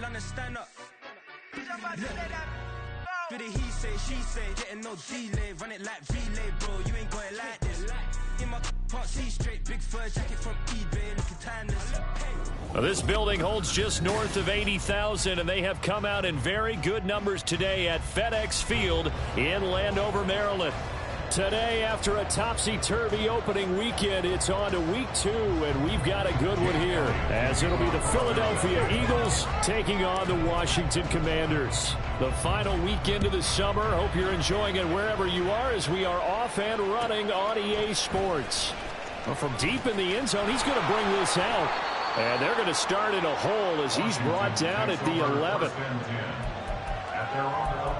London, stand up. Do the he say, she say, getting no delay, run it like relay, bro. You ain't got it like this. In my can't see straight, big fur jacket from eBay, looking timeless. Well, this building holds just north of 80,000, and they have come out in very good numbers today at FedEx Field in Landover, Maryland. Today, after a topsy-turvy opening weekend, it's on to week 2, and we've got a good one here, as it'll be the Philadelphia Eagles taking on the Washington Commanders. The final weekend of the summer. Hope you're enjoying it wherever you are, as we are off and running on EA Sports. Well, from deep in the end zone, he's going to bring this out, and they're going to start in a hole as he's brought down at the 11. At their own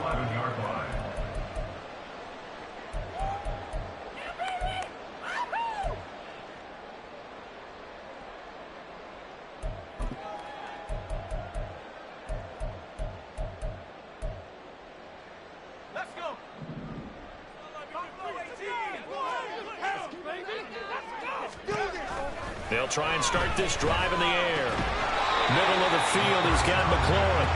11-yard line. They'll try and start this drive in the air. Middle of the field, he's got McLaurin.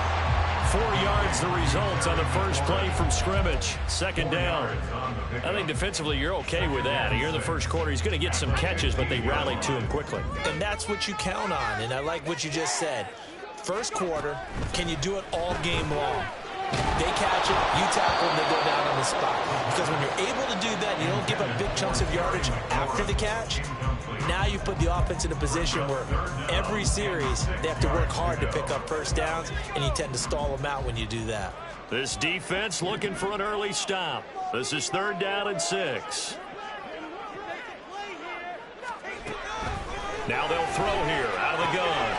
4 yards the result on the first play from scrimmage. Second down. I think defensively you're okay with that. Here in the first quarter, he's going to get some catches, but they rallied to him quickly. And that's what you count on, and I like what you just said. First quarter, can you do it all game long? They catch it, you tackle them, they go down on the spot. Because when you're able to do that, you don't give up big chunks of yardage after the catch. Now you put the offense in a position where every series they have to work hard to pick up first downs, and you tend to stall them out when you do that. This defense looking for an early stop. This is 3rd down and 6. Now they'll throw here out of the gun.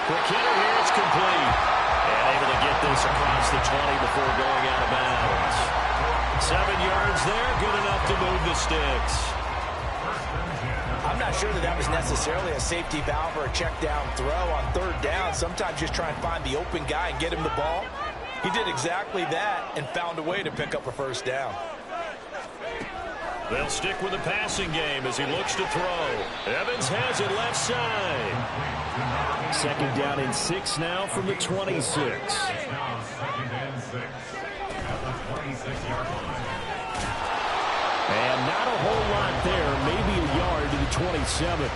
Quick hitter here, it's complete. And able to get this across the 20 before going out of bounds. 7 yards there, good enough to move the sticks. I'm not sure that was necessarily a safety valve or a check down throw on 3rd down. Sometimes just try and find the open guy and get him the ball. He did exactly that and found a way to pick up a first down. They'll stick with the passing game as he looks to throw. Evans has it left side. 2nd down and 6 now from the 26. 2nd and 6 at the 26-yard line. And not a whole lot there, maybe a yard to the 27.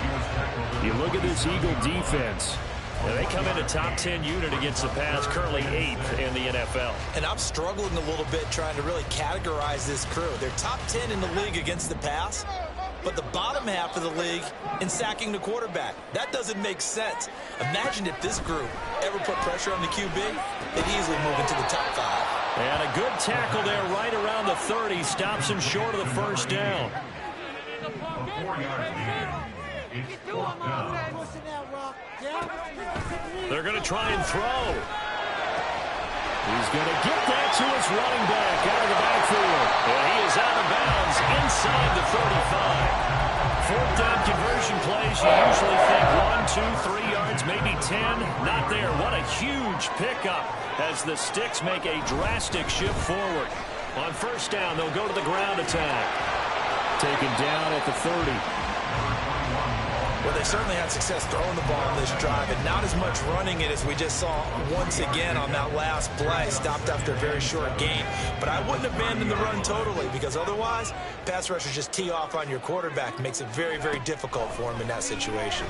You look at this Eagle defense. Now they come in a top 10 unit against the pass, currently 8th in the NFL. And I'm struggling a little bit trying to really categorize this crew. They're top 10 in the league against the pass, but the bottom half of the league in sacking the quarterback. That doesn't make sense. Imagine if this group ever put pressure on the QB, they'd easily move into the top 5. And a good tackle there right around the 30. Stops him short of the first down. A 4-yard gain. It's 4th down. They're going to try and throw. He's going to get that to his running back out of the backfield. And he is out of bounds inside the 35. 4th down conversion plays. You usually think 1, 2, 3 yards, maybe 10. Not there. What a huge pickup as the Sticks make a drastic shift forward. On first down, they'll go to the ground attack. Taken down at the 30. Well, they certainly had success throwing the ball on this drive, and not as much running it as we just saw once again on that last play. Stopped after a very short gain. But I wouldn't abandon the run totally, because otherwise, pass rushers just tee off on your quarterback. Makes it very, very difficult for him in that situation.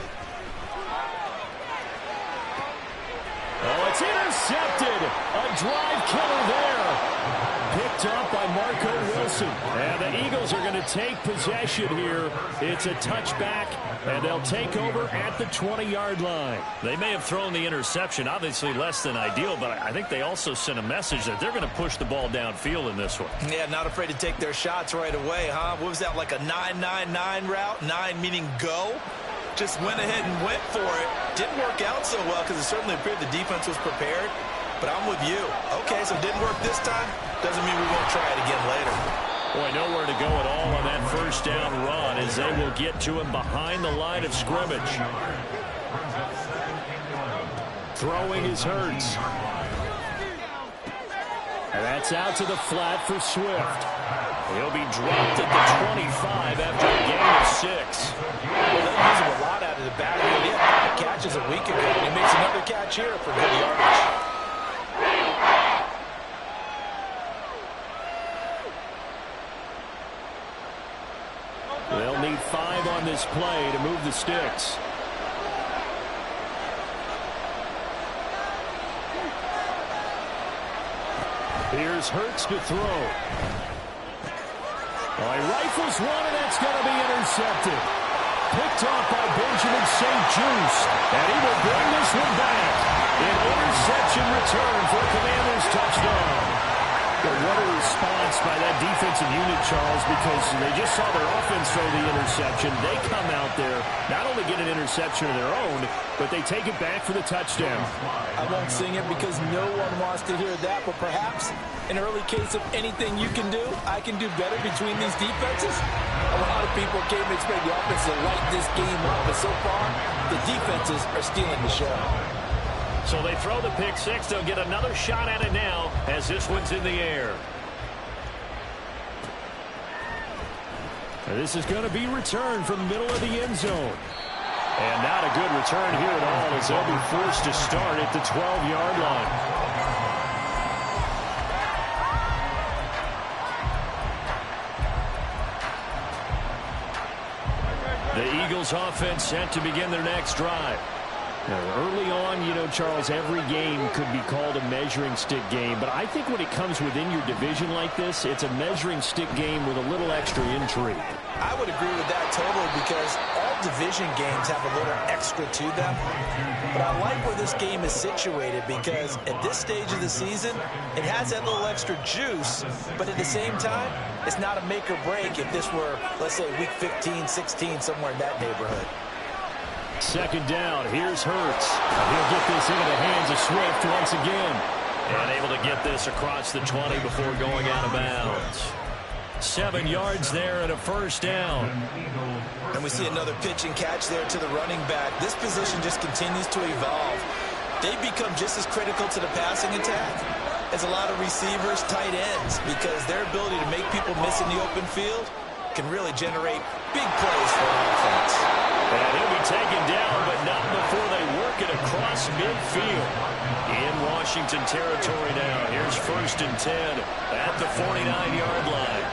Oh, it's intercepted. A drive killer there. Picked up by Marco Wilson. And the Eagles are going to take possession here. It's a touchback, and they'll take over at the 20-yard line. They may have thrown the interception, obviously less than ideal, but I think they also sent a message that they're going to push the ball downfield in this one. Yeah, not afraid to take their shots right away, huh? What was that, like a 9-9-9 route? 9 meaning go? Just went ahead and went for it. Didn't work out so well because it certainly appeared the defense was prepared. But I'm with you. Okay, so it didn't work this time. Doesn't mean we won't try it again later. Boy, nowhere to go at all on that first down run as they will get to him behind the line of scrimmage. Throwing is Hurts. And that's out to the flat for Swift. He'll be dropped at the 25 after a gain of 6. Well, they'll use him a lot out of the backfield. Yeah. catches a week ago, and he makes another catch here for good yardage. They'll need 5 on this play to move the sticks. Here's Hurts to throw. Well, he rifles one, and that's going to be intercepted. Picked off by Benjamin St. Juste, and he will bring this one back. An interception return for a Commanders touchdown. But what a response by that defensive unit, Charles, because they just saw their offense throw the interception. They come out there, not only get an interception of their own, but they take it back for the touchdown. I won't sing it because no one wants to hear that, but perhaps an early case of anything you can do, I can do better between these defenses. A lot of people came to expect the offense to light this game up, but so far, the defenses are stealing the show. So they throw the pick six. They'll get another shot at it now as this one's in the air. And this is going to be returned from the middle of the end zone. And not a good return here at all as they'll be forced to start at the 12-yard line. The Eagles offense set to begin their next drive. Now, early on, you know, Charles, every game could be called a measuring stick game. But I think when it comes within your division like this, it's a measuring stick game with a little extra intrigue. I would agree with that totally because all division games have a little extra to them. But I like where this game is situated because at this stage of the season, it has that little extra juice. But at the same time, it's not a make or break if this were, let's say, week 15, 16, somewhere in that neighborhood. Second down, here's Hurts. He'll get this into the hands of Swift once again. And able to get this across the 20 before going out of bounds. 7 yards there and a first down. And we see another pitch and catch there to the running back. This position just continues to evolve. They become just as critical to the passing attack as a lot of receivers, tight ends, because their ability to make people miss in the open field can really generate big plays for an offense. And he'll be taken down, but not before they work it across midfield. In Washington territory now. Here's 1st and 10 at the 49-yard line.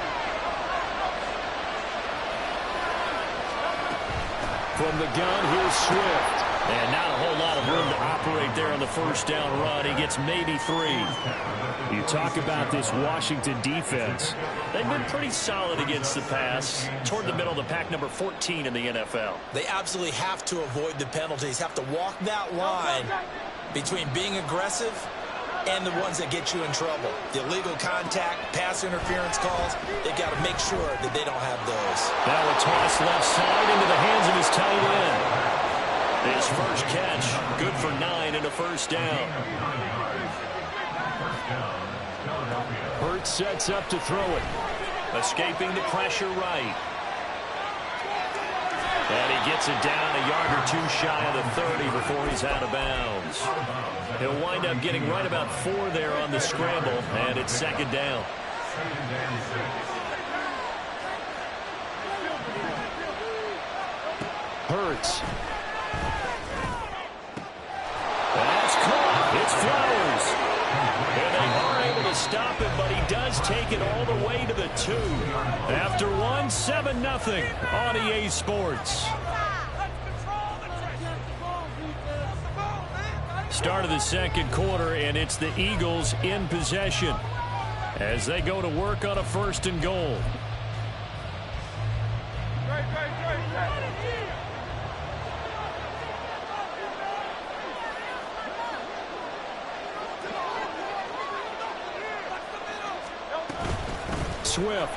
From the gun, here's Swift. And not a whole lot of room to operate there on the first down run. He gets maybe 3. You talk about this Washington defense. They've been pretty solid against the pass. Toward the middle of the pack, number 14 in the NFL. They absolutely have to avoid the penalties, have to walk that line between being aggressive and the ones that get you in trouble. The illegal contact, pass interference calls, they've got to make sure that they don't have those. Now a toss left side into the hands of his tight end. His first catch, good for 9 and a first down. Hurts sets up to throw it. Escaping the pressure right. And he gets it down a yard or 2 shy of the 30 before he's out of bounds. He'll wind up getting right about 4 there on the scramble, and it's second down. Hurts. That's caught. It's Flowers. And they are able to stop it, but he does take it all the way to the 2. After 1, 7-0 on EA Sports. Start of the second quarter, and it's the Eagles in possession as they go to work on a 1st and goal. Swift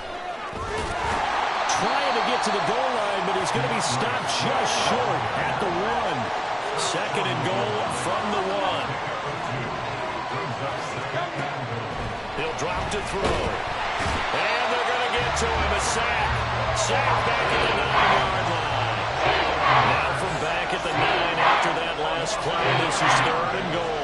trying to get to the goal line, but he's going to be stopped just short at the 1. 2nd and goal from the 1. He'll drop to throw. And they're going to get to him. A sack. Sack back at the 9-yard line. Now from back at the 9 after that last play, this is 3rd and goal.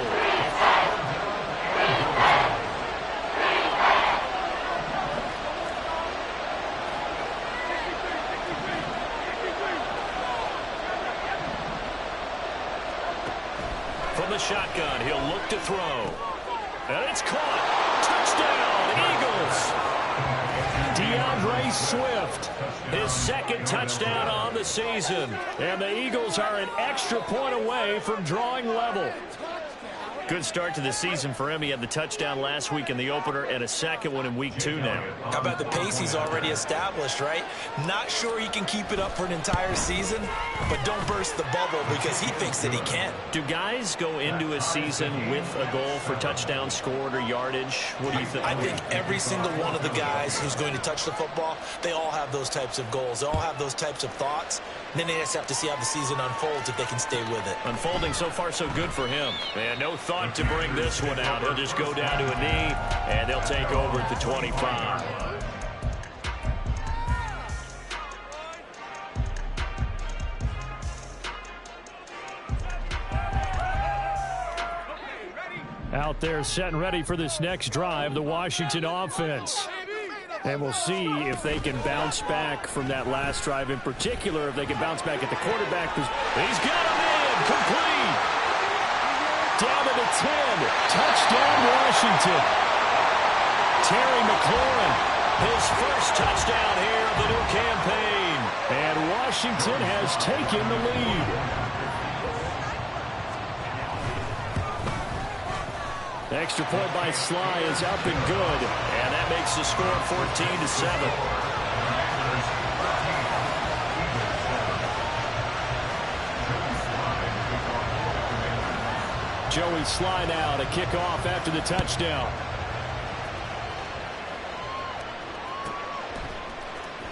shotgun. He'll look to throw. And it's caught. Touchdown, Eagles. DeAndre Swift, his second touchdown on the season. And the Eagles are an extra point away from drawing level. Good start to the season for him. He had the touchdown last week in the opener and a second one in week 2 now. How about the pace he's already established, right? Not sure he can keep it up for an entire season, but don't burst the bubble because he thinks that he can. Do guys go into a season with a goal for touchdowns scored or yardage? What do you think? I think every single one of the guys who's going to touch the football, they all have those types of goals. They all have those types of thoughts. And then they just have to see how the season unfolds if they can stay with it. Unfolding so far so good for him. And no thought to bring this one out. He'll just go down to a knee, and they'll take over at the 25. Out there set and ready for this next drive, the Washington offense. And we'll see if they can bounce back from that last drive. In particular, if they can bounce back at the quarterback. He's got him in. Complete. Down to the 10. Touchdown, Washington. Terry McLaurin, his first touchdown here of the new campaign. And Washington has taken the lead. The extra point by Sly is up and good, and that makes the score 14-7. Joey Sly now to kick off after the touchdown.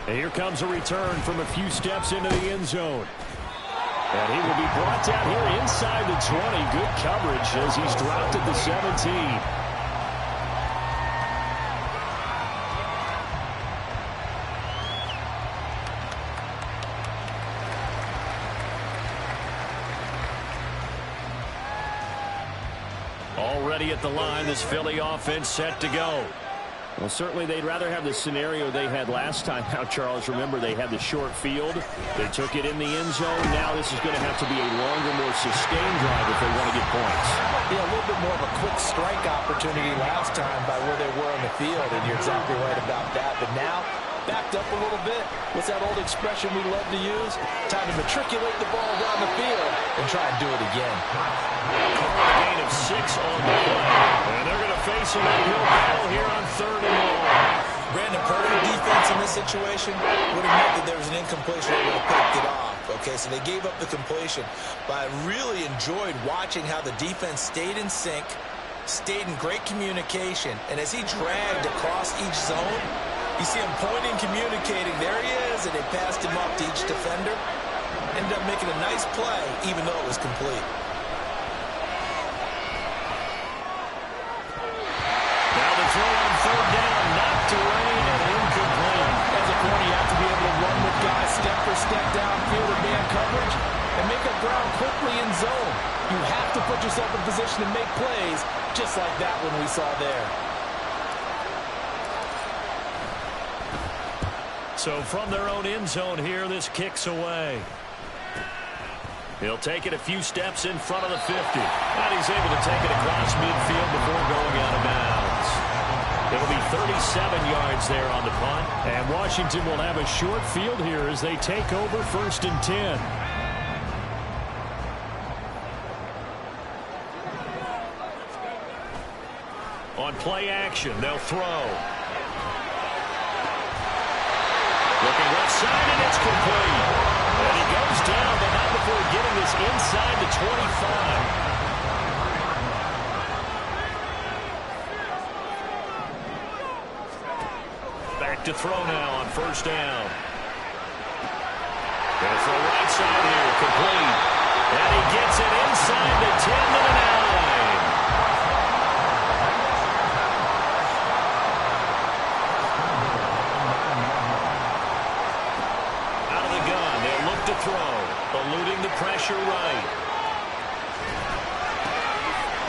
And here comes a return from a few steps into the end zone. And he will be brought down here inside the 20. Good coverage as he's dropped at the 17. Already at the line, this Philly offense set to go. Well, certainly they'd rather have the scenario they had last time out, Charles. Remember, they had the short field. They took it in the end zone. Now this is going to have to be a longer, more sustained drive if they want to get points. Yeah, a little bit more of a quick strike opportunity last time by where they were on the field, and you're exactly right about that. But now, backed up a little bit. What's that old expression we love to use? Time to matriculate the ball down the field and try and do it again. A gain of 6 on the play. And they're going to face an uphill battle here on 3rd and long. Brandon, perfect defense in this situation would have meant that there was an incompletion. They would have picked it off. Okay, so they gave up the completion. But I really enjoyed watching how the defense stayed in sync, stayed in great communication. And as he dragged across each zone, you see him pointing, communicating. There he is, and they passed him up to each defender. Ended up making a nice play, even though it was complete. Now the throw on 3rd down, knocked away and incomplete. As a corner, you have to be able to run with guys step for step downfield in man coverage and make up ground quickly in zone. You have to put yourself in position to make plays, just like that one we saw there. So from their own end zone here, this kicks away. He'll take it a few steps in front of the 50. And he's able to take it across midfield before going out of bounds. It'll be 37 yards there on the punt. And Washington will have a short field here as they take over 1st and 10. On play action, they'll throw. Looking left side, and it's complete. And he goes down, but not before getting this inside the 25. Back to throw now on 1st down. Going to throw right side here, complete. And he gets it inside the 10 to the 9. Throw, eluding the pressure right.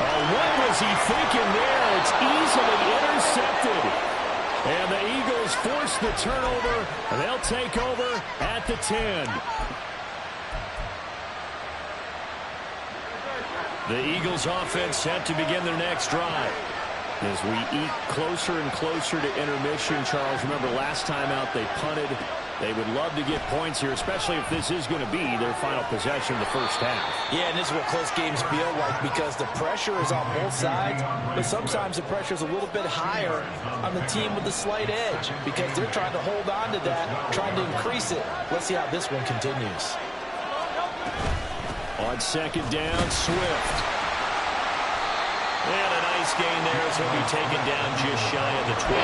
Oh, what was he thinking there? It's easily intercepted. And the Eagles force the turnover. They'll take over at the 10. The Eagles offense set to begin their next drive. As we eat closer and closer to intermission, Charles, remember last time out they punted. They would love to get points here, especially if this is going to be their final possession of the first half. Yeah, and this is what close games feel like because the pressure is on both sides, but sometimes the pressure is a little bit higher on the team with the slight edge because they're trying to hold on to that, trying to increase it. Let's see how this one continues. On second down, Swift. And a nice gain there as he'll be taken down just shy of the 20.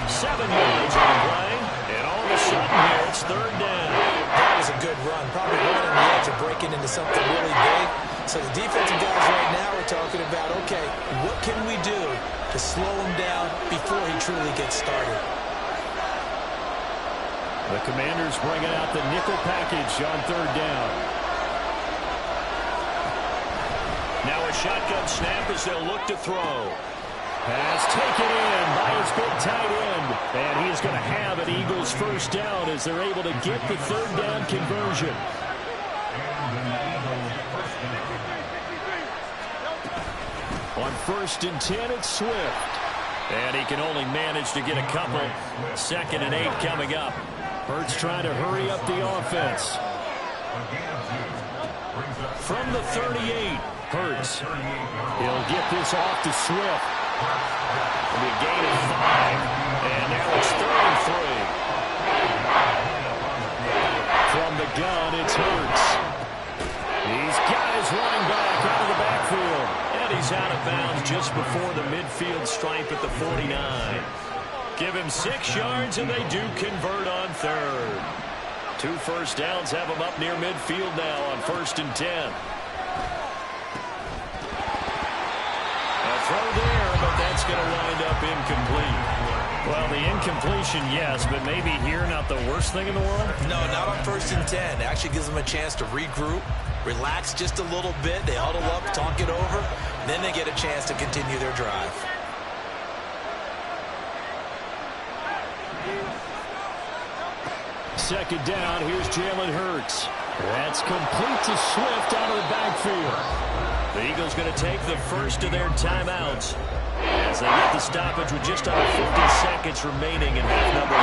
7 yards on the play. And all of a sudden here, it's third down. That was a good run. Probably right on the edge of breaking into something really big. So the defensive guys right now are talking about, okay, what can we do to slow him down before he truly gets started? The Commanders bringing out the nickel package on third down. Now a shotgun snap as they'll look to throw. Pass taken in by his big tight end. And he's going to have an Eagles first down as they're able to get the third down conversion. On 1st and 10, it's Swift. And he can only manage to get a couple. 2nd and 8 coming up. Hurts trying to hurry up the offense. From the 38, Hurts. He'll get this off to Swift. It'll be a gain of 5. And now it's 3rd and 3. From the gun, it's Hurts. He's got his running back out of the backfield. And he's out of bounds just before the midfield stripe at the 49. Give him 6 yards, and they do convert on 3rd. 2 first downs have him up near midfield now on 1st and 10. Throw there, but that's going to wind up incomplete. Well, the incompletion, yes, but maybe here not the worst thing in the world? No, not on 1st and 10. It actually gives them a chance to regroup, relax just a little bit. They huddle up, talk it over, then they get a chance to continue their drive. Second down, here's Jalen Hurts. That's complete to Swift out of the backfield. The Eagles going to take the first of their timeouts as they get the stoppage with just under 50 seconds remaining in half number 1.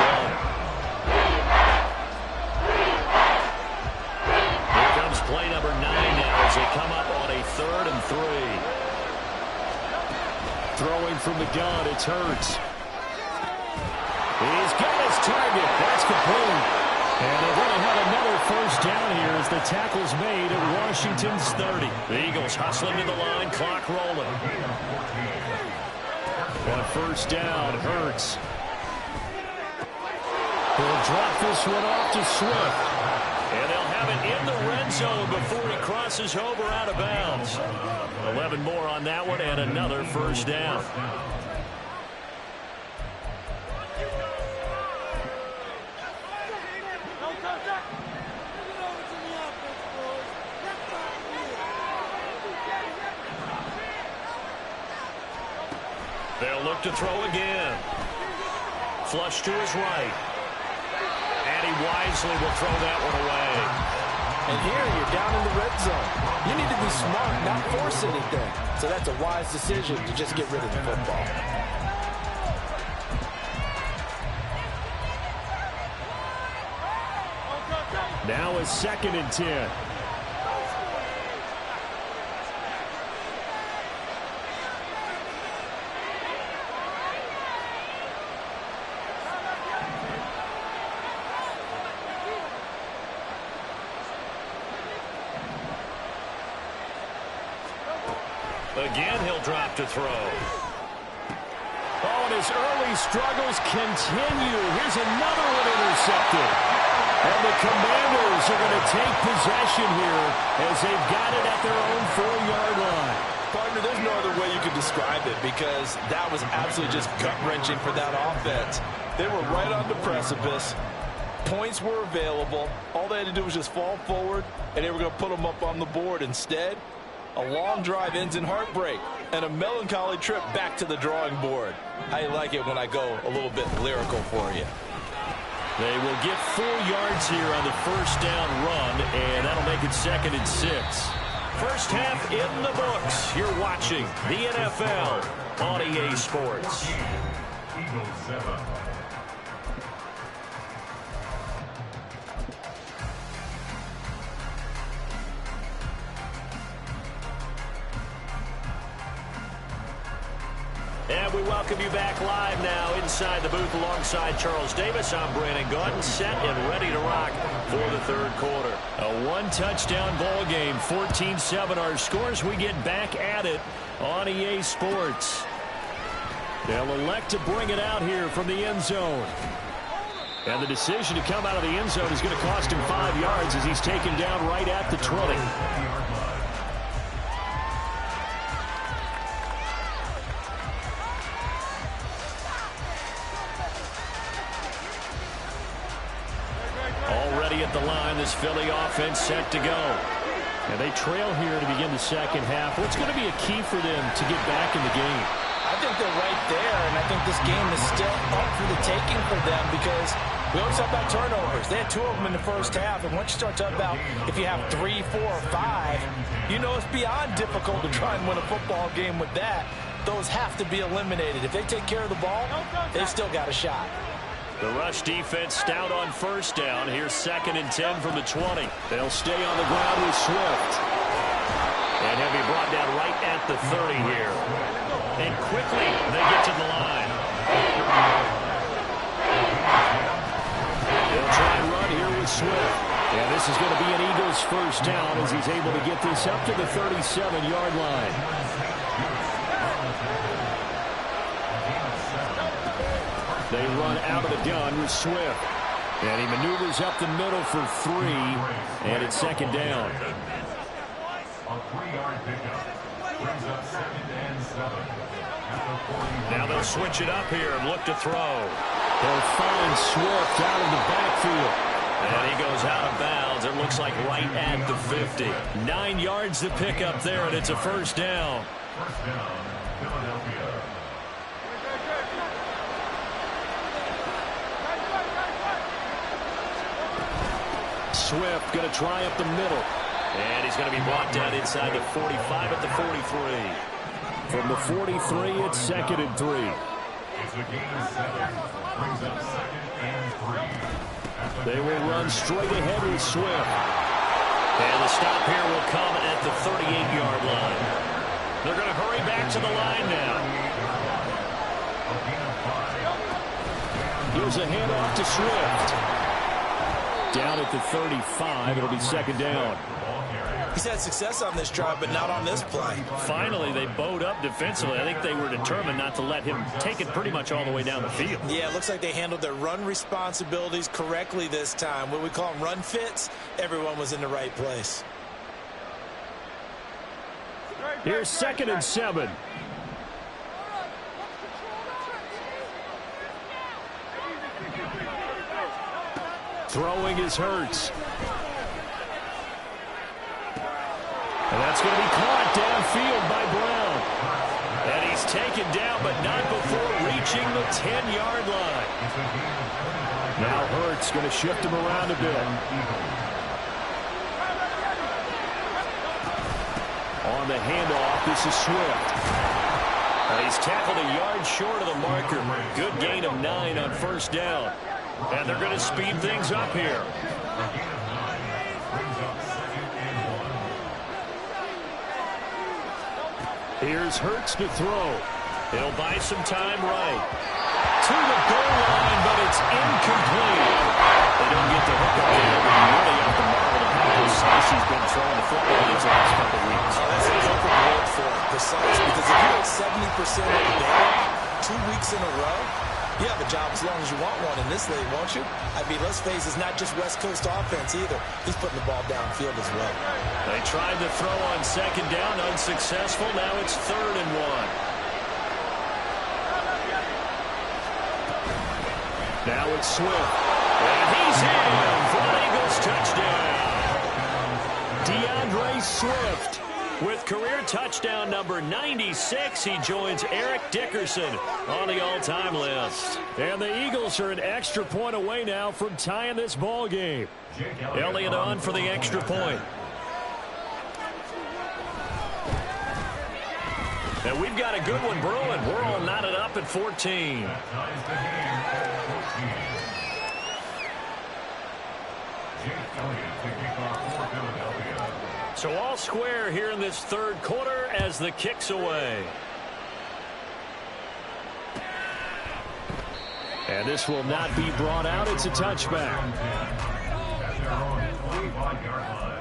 Here comes play number 9 now as they come up on a 3rd and 3. Throwing from the gun, it's Hurts. He's got his target. That's complete. And they're going to have another first down here as the tackle's made at Washington's 30. The Eagles hustling to the line, clock rolling. On 1st down, Hurts. He'll drop this one off to Swift. And they'll have it in the red zone before he crosses over out of bounds. 11 more on that one and another first down. They'll look to throw again. Flush to his right. And he wisely will throw that one away. And here you're down in the red zone. You need to be smart, not force anything. So that's a wise decision to just get rid of the football. Now a 2nd and 10. Again, he'll drop to throw. Oh, and his early struggles continue. Here's another one intercepted. And the Commanders are going to take possession here as they've got it at their own 4-yard line. Partner, there's no other way you could describe it because that was absolutely just gut-wrenching for that offense. They were right on the precipice. Points were available. All they had to do was just fall forward, and they were going to put them up on the board. Instead, a long drive ends in heartbreak and a melancholy trip back to the drawing board. I like it when I go a little bit lyrical for you. They will get 4 yards here on the first down run, and that'll make it 2nd and 6. First half in the books. You're watching the NFL on EA Sports. Eagles 7. And we welcome you back live now inside the booth alongside Charles Davis. I'm Brandon Gaudin, set and ready to rock for the third quarter. A one-touchdown ball game, 14-7 our scores. We get back at it on EA Sports. They'll elect to bring it out here from the end zone. And the decision to come out of the end zone is going to cost him 5 yards as he's taken down right at the 20. Already at the line, this Philly offense set to go. And they trail here to begin the second half. What's going to be a key for them to get back in the game? I think they're right there, and I think this game is still up for the taking for them because we always talk about turnovers. They had 2 of them in the first half, and once you start talking about if you have 3, 4, or 5, you know it's beyond difficult to try and win a football game with that. Those have to be eliminated. If they take care of the ball, they've still got a shot. The rush defense stout on first down. Here's 2nd and 10 from the 20. They'll stay on the ground with Swift. And he'll be brought down right at the 30 here. And quickly they get to the line. They'll try and run here with Swift. And this is going to be an Eagles first down as he's able to get this up to the 37-yard line. They run out of the gun with Swift. And he maneuvers up the middle for 3. And it's 2nd down. A 3-yard pickup. Brings up 2nd and 7. Now they'll switch it up here and look to throw. They'll find Swift out of the backfield. And he goes out of bounds. It looks like right at the 50. 9 yards to pick up there, and it's a first down. First down, Philadelphia. Swift going to try up the middle. And he's going to be brought down inside the 45 at the 43. From the 43, it's 2nd and 3. It's a gain of 7. Brings up 2nd and 3. They will run straight ahead with Swift. And the stop here will come at the 38-yard line. They're going to hurry back to the line now. Here's a handoff to Swift. Down at the 35, it'll be 2nd down. He's had success on this drive, but not on this play. Finally, they bowed up defensively. I think they were determined not to let him take it pretty much all the way down the field. Yeah, it looks like they handled their run responsibilities correctly this time. What we call them run fits, everyone was in the right place. Here's 2nd and 7. Throwing is Hurts. And that's going to be caught downfield by Brown. And he's taken down, but not before reaching the 10-yard line. Now Hurts going to shift him around a bit. On the handoff, this is Swift. He's tackled a yard short of the marker. Good gain of 9 on first down. And they're going to speed things up here. Here's Hurts to throw. He'll buy some time right. To the goal line, but it's incomplete. They don't get the hook up there, but he really have to marvel at how precise he's been throwing the football these last couple of weeks. Oh, that's a perfect word for it, precise, because if you hit 70% of the day, 2 weeks in a row, you have a job as long as you want one in this league, won't you? I mean, let's face it, it's not just West Coast offense either. He's putting the ball downfield as well. They tried to throw on 2nd down, unsuccessful. Now it's 3rd and 1. Now it's Swift. And he's in for an Eagles touchdown. DeAndre Swift with career touchdown number 96. He joins Eric Dickerson on the all-time list. And the Eagles are an extra point away now from tying this ball game. Elliott on for the extra point. And we've got a good one brewing. We're all knotted up at 14. That ties the game at 14. Jake Elliott to kick off for Philadelphia. So all square here in this third quarter as the kick's away. And this will not be brought out. It's a touchback. At their own 25-yard line.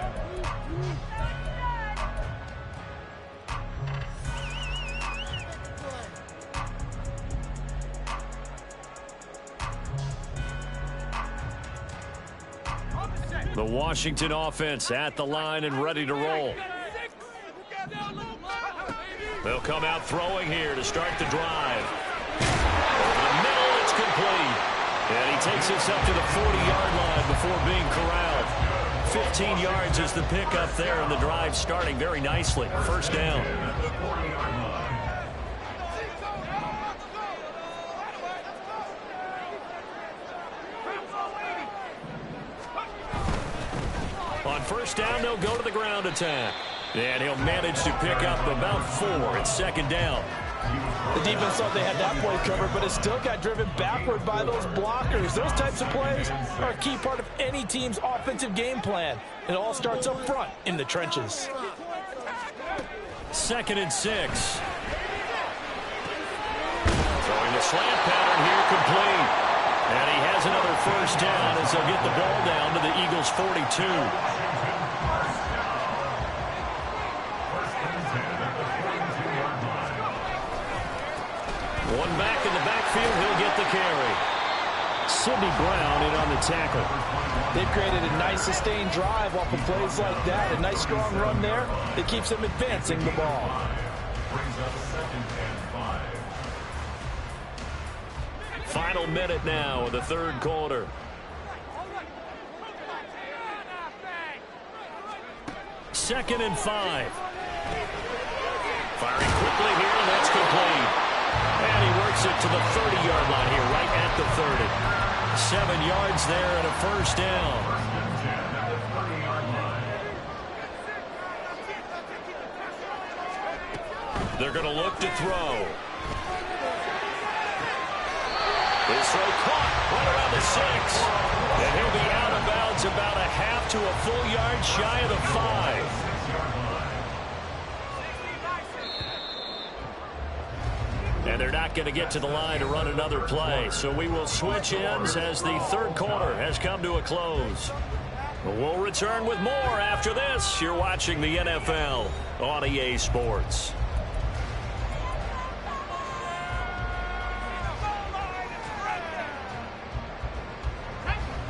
The Washington offense at the line and ready to roll. They'll come out throwing here to start the drive. Over the middle, it's complete. And he takes us up to the 40-yard line before being corralled. 15 yards is the pickup there, and the drive starting very nicely. First down. At the 40-yard line. On first down, they'll go to the ground attack. And he'll manage to pick up about 4. It's second down. The defense thought they had that play covered, but it still got driven backward by those blockers. Those types of plays are a key part of any team's offensive game plan. It all starts up front in the trenches. 2nd and 6. Throwing the slant pattern here complete. And he has another first down as they'll get the ball down to the Eagles' 42. One back in the backfield, he'll get the carry. Sidney Brown in on the tackle. They've created a nice sustained drive off of plays like that. A nice strong run there that keeps them advancing the ball. Brings up 2nd and 5. Final minute now of the third quarter. Second and 5. Firing quickly here, and that's complete. And he works it to the 30-yard line here, right at the 30. 7 yards there and a first down. At the 30-yard line. They're going to look to throw. His throw caught right around the 6. And he'll be out of bounds about a half to a full yard shy of the 5. And they're not going to get to the line to run another play. So we will switch ends as the third quarter has come to a close. We'll return with more after this. You're watching the NFL on EA Sports.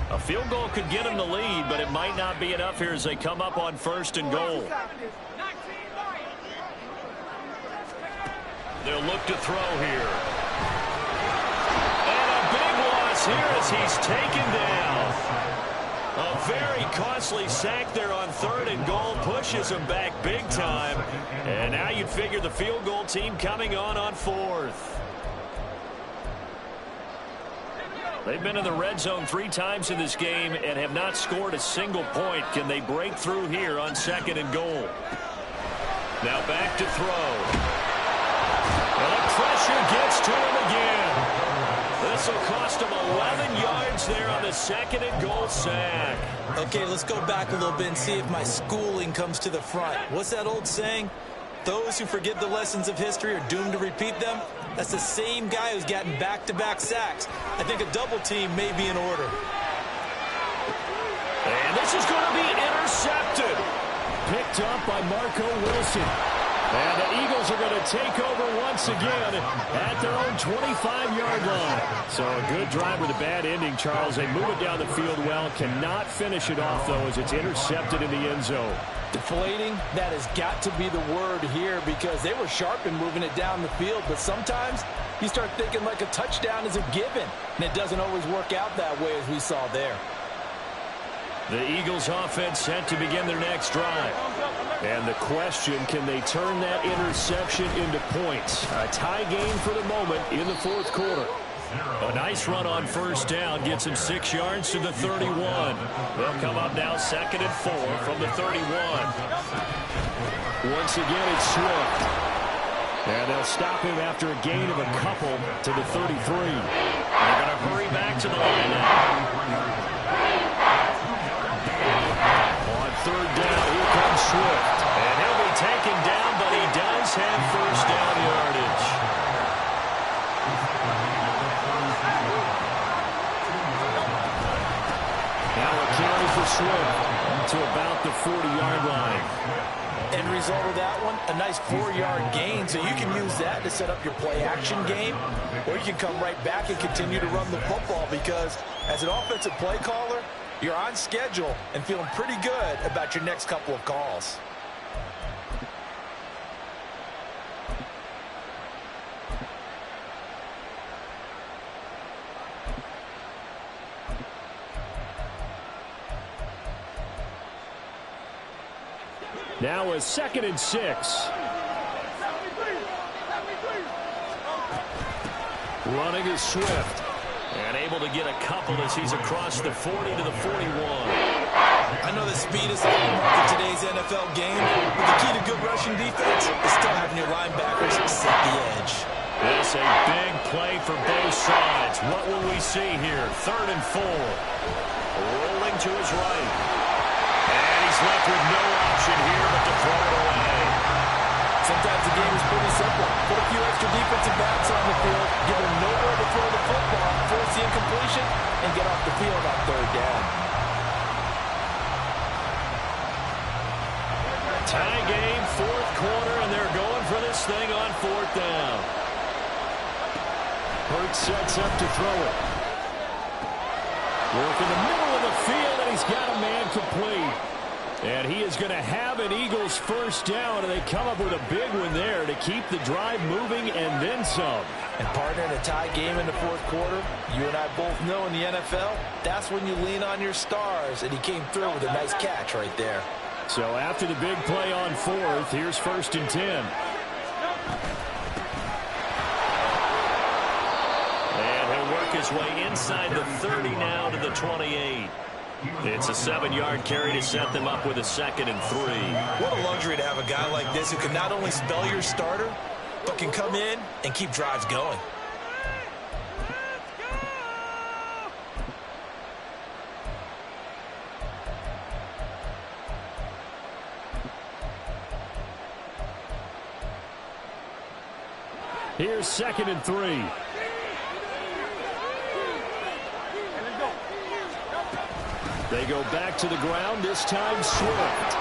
A field goal could get them the lead, but it might not be enough here as they come up on 1st and goal. They'll look to throw here. And a big loss here as he's taken down. A very costly sack there on 3rd and goal. Pushes him back big time. And now you'd figure the field goal team coming on 4th. They've been in the red zone 3 times in this game and have not scored a single point. Can they break through here on 2nd and goal? Now back to throw. And the pressure gets to him again. This will cost him 11 yards there on the 2nd and goal sack. Okay, let's go back a little bit and see if my schooling comes to the front. What's that old saying? Those who forget the lessons of history are doomed to repeat them. That's the same guy who's gotten back-to-back sacks. I think a double team may be in order. And this is going to be intercepted. Picked up by Marco Wilson. And the Eagles are going to take over once again at their own 25-yard line. So a good drive with a bad ending, Charles. They move it down the field well. Cannot finish it off, though, as it's intercepted in the end zone. Deflating, that has got to be the word here because they were sharp in moving it down the field. But sometimes you start thinking like a touchdown is a given. And it doesn't always work out that way as we saw there. The Eagles offense set to begin their next drive. And the question, can they turn that interception into points? A tie game for the moment in the 4th quarter. A nice run on first down gets him 6 yards to the 31. They'll come up now 2nd and 4 from the 31. Once again, it's Swift. And they'll stop him after a gain of a couple to the 33. They're going to hurry back to the line now. On third down, here comes Swift. And he'll be taken down, but he does have first down yardage. Now a carry for Swift to about the 40-yard line. End result of that one, a nice 4-yard gain, so you can use that to set up your play-action game, or you can come right back and continue to run the football, because as an offensive play caller, you're on schedule and feeling pretty good about your next couple of calls. Now a 2nd and 6. Running is Swift. And able to get a couple as he's across the 40 to the 41. I know that speed is the hallmark of today's NFL game, but the key to good rushing defense is still having your linebackers set the edge. This a big play for both sides. What will we see here? 3rd and 4. Rolling to his right. And he's left with no option here but to throw it away. Sometimes the game is pretty simple. Put a few extra defensive backs on the field, give them nowhere to throw the football, force the incompletion, and get off the field on 3rd down. Tie game, 4th quarter, and they're going for this thing on 4th down. Hurts sets up to throw it. Work in the middle of the field, and he's got a man complete. And he is going to have an Eagles first down, and they come up with a big one there to keep the drive moving and then some. And partner, in a tie game in the 4th quarter, you and I both know in the NFL, that's when you lean on your stars, and he came through with a nice catch right there. So after the big play on 4th, here's 1st and 10. And he'll work his way inside the 30 now to the 28. It's a 7-yard carry to set them up with a 2nd and 3. What a luxury to have a guy like this who can not only spell your starter, but can come in and keep drives going. Here's 2nd and 3. They go back to the ground, this time Swift.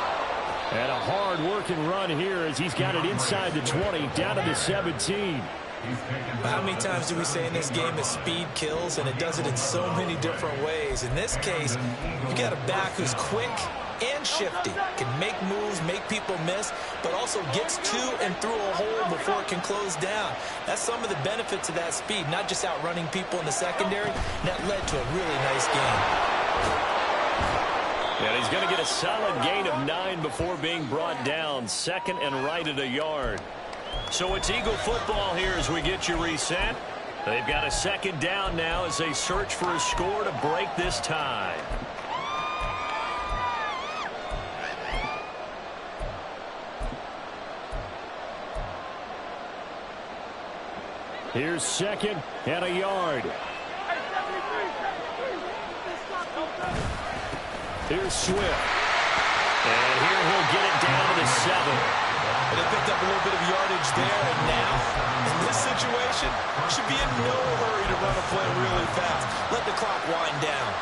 And a hard-working run here as he's got it inside the 20, down to the 17. How many times do we say in this game that speed kills, and it does it in so many different ways? In this case, you got a back who's quick and shifty, can make moves, make people miss, but also gets to and through a hole before it can close down. That's some of the benefits of that speed, not just outrunning people in the secondary. That led to a really nice game. And he's going to get a solid gain of 9 before being brought down. 2nd and right at a yard. So it's Eagle football here as we get you reset. They've got a 2nd down now as they search for a score to break this tie. Here's 2nd and a yard. Here's Swift. And here he'll get it down to the 7. And they picked up a little bit of yardage there, and now, in this situation, should be in no hurry to run a play really fast. Let the clock wind down.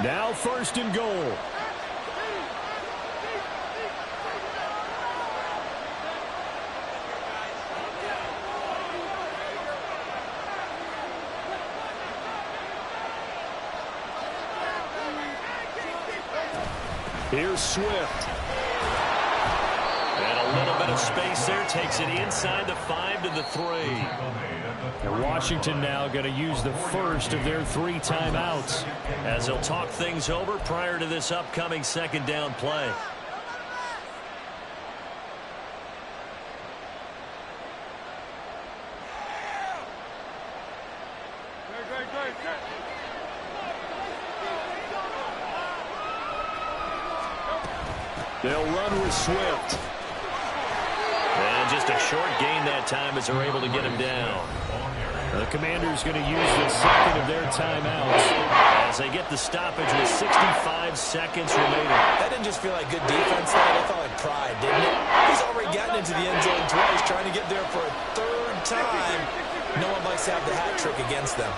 Now 1st and goal. Here's Swift. And a little bit of space there. Takes it inside the 5 to the 3. And Washington now going to use the first of their 3 timeouts as they'll talk things over prior to this upcoming 2nd down play. They'll run with Swift. And just a short gain that time as they're able to get him down. The Commanders going to use the second of their timeouts as they get the stoppage with 65 seconds remaining. That didn't just feel like good defense, though. That felt like pride, didn't it? He's already gotten into the end zone twice, trying to get there for a third time. No one likes to have the hat trick against them.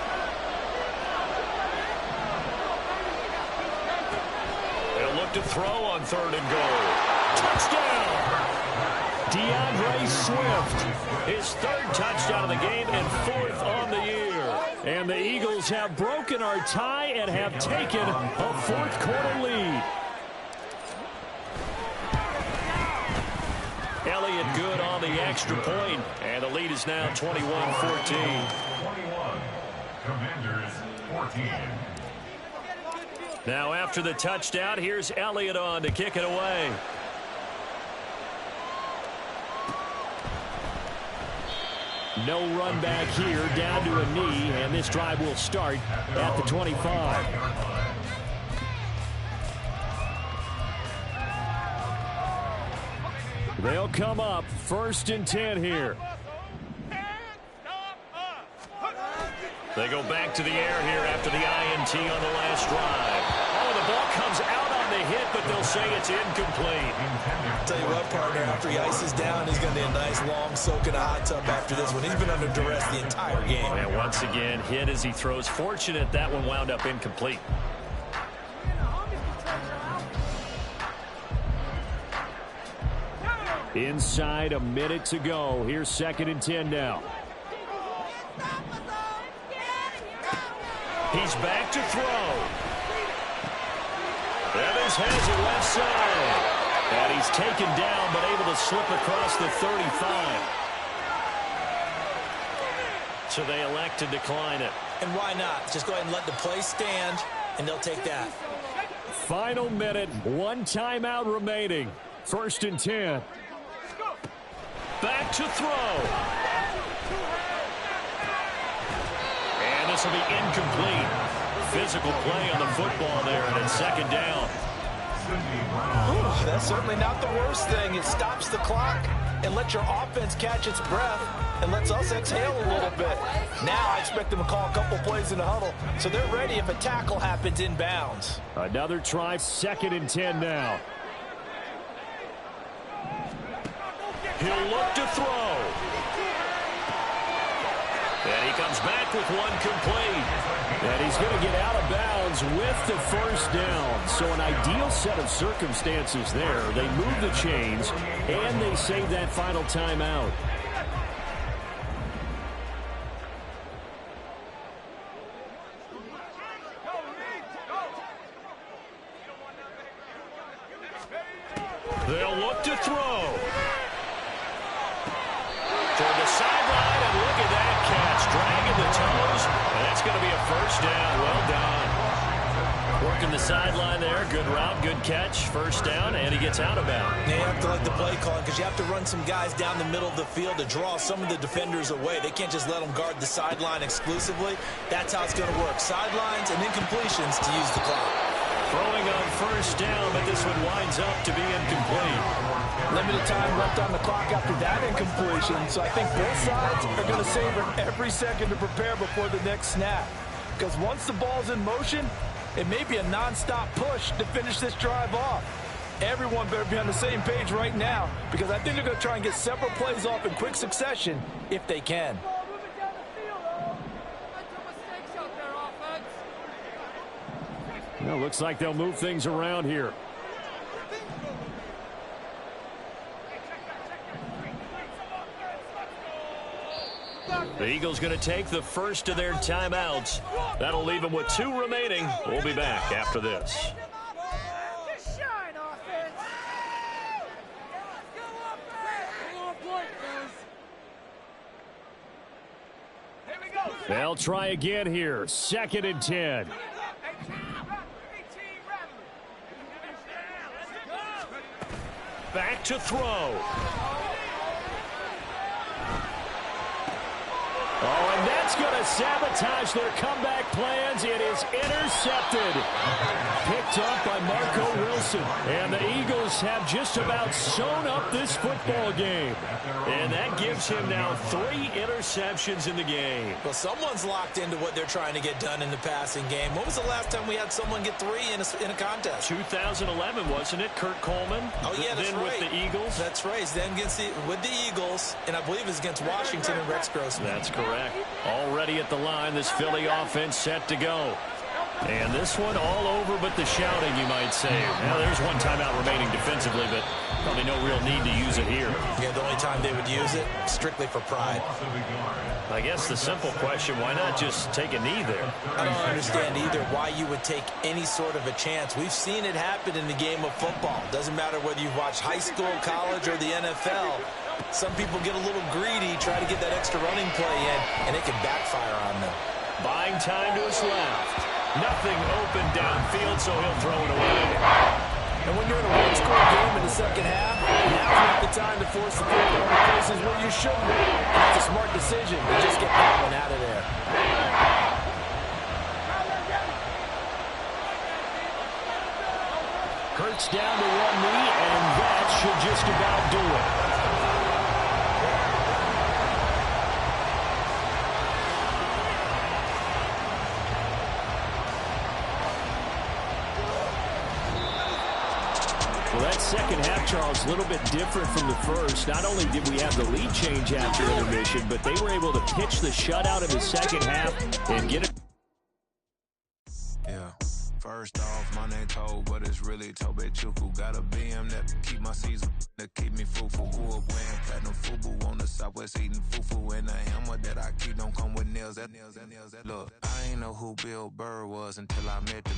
They'll look to throw on 3rd and goal. Touchdown! DeAndre Swift, his 3rd touchdown of the game and 4th on the year. And the Eagles have broken our tie and have taken a 4th quarter lead. Elliott good on the extra point, and the lead is now 21-14. 21. Commanders 14. Now after the touchdown, here's Elliott on to kick it away. No run back here, down to a knee, and this drive will start at the 25. They'll come up 1st and 10 here. They go back to the air here after the INT on the last drive. Oh, the ball comes out on the hit, but they'll say it's incomplete. I'll tell you what, partner, after he ices down, he's going to be a nice long soak in a hot tub after this one. He's been under duress the entire game. And once again, hit as he throws. Fortunate that one wound up incomplete. Inside a minute to go. Here's 2nd and 10 now. He's back to throw. Evans has it left side. And he's taken down, but able to slip across the 35. So they elect to decline it. And why not? Just go ahead and let the play stand, and they'll take that. Final minute, 1 timeout remaining. 1st and 10. Back to throw. And this will be incomplete. Physical play on the football there, and it's 2nd down. Ooh, that's certainly not the worst thing. It stops the clock and lets your offense catch its breath and lets us exhale a little bit. Now I expect them to call a couple plays in the huddle, so they're ready if a tackle happens inbounds. Another try, 2nd and 10 now. He'll look to throw. And he comes back with one complete. And he's going to get out of bounds with the 1st down. So an ideal set of circumstances there. They move the chains, and they save that final timeout. They'll look to throw. Toward the sideline, and look at that catch. Dragging the toes, and that's going to be a 1st down. Well done. Working the sideline there. Good route, good catch. 1st down, and he gets out of bounds. You have to like the play calling because you have to run some guys down the middle of the field to draw some of the defenders away. They can't just let them guard the sideline exclusively. That's how it's going to work. Sidelines and incompletions to use the clock. Throwing on 1st down, but this one winds up to be incomplete. Limited time left on the clock after that incompletion, so I think both sides are going to savor every second to prepare before the next snap. Because once the ball's in motion, it may be a non-stop push to finish this drive off. Everyone better be on the same page right now, because I think they're going to try and get several plays off in quick succession if they can. Well, looks like they'll move things around here. The Eagles going to take the 1st of their timeouts. That'll leave them with 2 remaining. We'll be back after this. They'll try again here. 2nd and 10. Back to throw. Oh, and that's going to sabotage their comeback plans. It is intercepted. Picked up by Marco Wilson. Wilson. And the Eagles have just about sewn up this football game. And that gives him now 3 interceptions in the game. Well, someone's locked into what they're trying to get done in the passing game. When was the last time we had someone get 3 in a contest? 2011, wasn't it? Kurt Coleman. Oh, yeah, that's then right. With the Eagles. That's right. Then with the Eagles, and I believe it's against Washington and Rex Grossman. That's correct. Already at the line, this Philly offense set to go. And this one all over but the shouting, you might say. Now, there's one timeout remaining defensively, but probably no real need to use it here. Yeah, the only time they would use it, strictly for pride. I guess the simple question, why not just take a knee there? I don't understand either why you would take any sort of a chance. We've seen it happen in the game of football. Doesn't matter whether you've watched high school, college, or the NFL. Some people get a little greedy, try to get that extra running play in, and it can backfire on them. Buying time to his left. Nothing open downfield, so he'll throw it away. And when you're in a one-score game in the second half, now's not the time to force the field goal in places where you shouldn't. That's a smart decision to just get that one out of there. Hurts down to one knee, and that should just about do it. Well, that second half, Charles, a little bit different from the first. Not only did we have the lead change after intermission, but they were able to pitch the shutout in the second half and get it. Yeah. First off, my name Toe, but it's really Tobe Chuku. Got a BM that keep my season, that keep me fufu. Grew up wearing platinum fubu on the Southwest eating fufu. And the hammer that I keep don't come with nails. Look, I ain't know who Bill Burr was until I met him.